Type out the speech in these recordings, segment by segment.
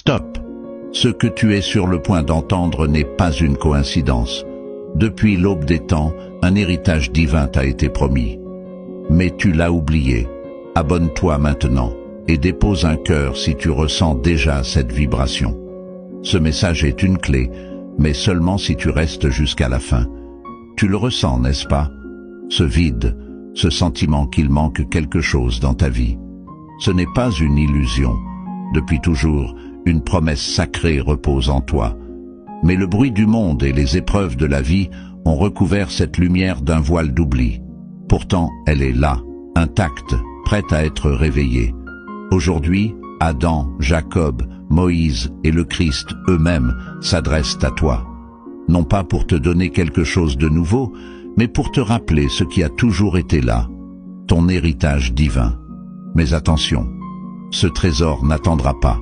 Stop. Ce que tu es sur le point d'entendre n'est pas une coïncidence. Depuis l'aube des temps, un héritage divin t'a été promis. Mais tu l'as oublié. Abonne-toi maintenant et dépose un cœur si tu ressens déjà cette vibration. Ce message est une clé, mais seulement si tu restes jusqu'à la fin. Tu le ressens, n'est-ce pas? Ce vide, ce sentiment qu'il manque quelque chose dans ta vie. Ce n'est pas une illusion. Depuis toujours, une promesse sacrée repose en toi. Mais le bruit du monde et les épreuves de la vie ont recouvert cette lumière d'un voile d'oubli. Pourtant, elle est là, intacte, prête à être réveillée. Aujourd'hui, Adam, Jacob, Moïse et le Christ eux-mêmes s'adressent à toi. Non pas pour te donner quelque chose de nouveau, mais pour te rappeler ce qui a toujours été là, ton héritage divin. Mais attention, ce trésor n'attendra pas.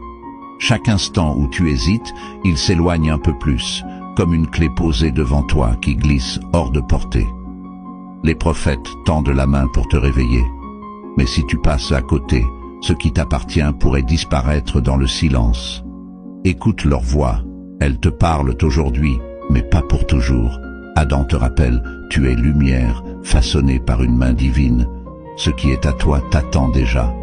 Chaque instant où tu hésites, il s'éloigne un peu plus, comme une clé posée devant toi qui glisse hors de portée. Les prophètes tendent la main pour te réveiller. Mais si tu passes à côté, ce qui t'appartient pourrait disparaître dans le silence. Écoute leur voix, elles te parlent aujourd'hui, mais pas pour toujours. Adam te rappelle, tu es lumière, façonnée par une main divine. Ce qui est à toi t'attend déjà.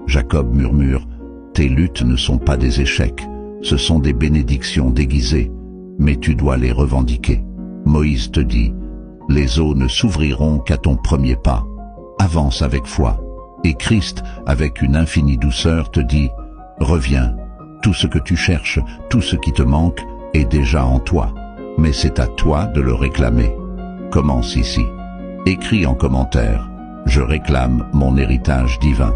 Jacob murmure, tes luttes ne sont pas des échecs, ce sont des bénédictions déguisées, mais tu dois les revendiquer. Moïse te dit, les eaux ne s'ouvriront qu'à ton premier pas. Avance avec foi. Et Christ, avec une infinie douceur, te dit, reviens, tout ce que tu cherches, tout ce qui te manque, est déjà en toi. Mais c'est à toi de le réclamer. Commence ici. Écris en commentaire, je réclame mon héritage divin.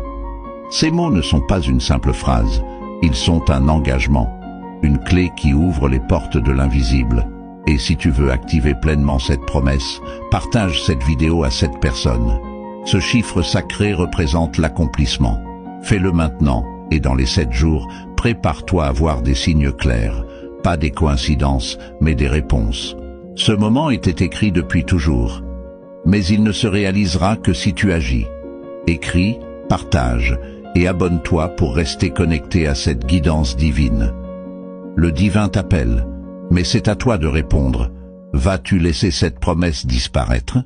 Ces mots ne sont pas une simple phrase, ils sont un engagement, une clé qui ouvre les portes de l'invisible. Et si tu veux activer pleinement cette promesse, partage cette vidéo à 7 personnes. Ce chiffre sacré représente l'accomplissement. Fais-le maintenant, et dans les 7 jours, prépare-toi à voir des signes clairs. Pas des coïncidences, mais des réponses. Ce moment était écrit depuis toujours. Mais il ne se réalisera que si tu agis. Écris, partage, et abonne-toi pour rester connecté à cette guidance divine. Le divin t'appelle, mais c'est à toi de répondre. Vas-tu laisser cette promesse disparaître ?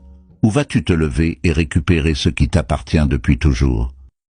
Ou vas-tu te lever et récupérer ce qui t'appartient depuis toujours ?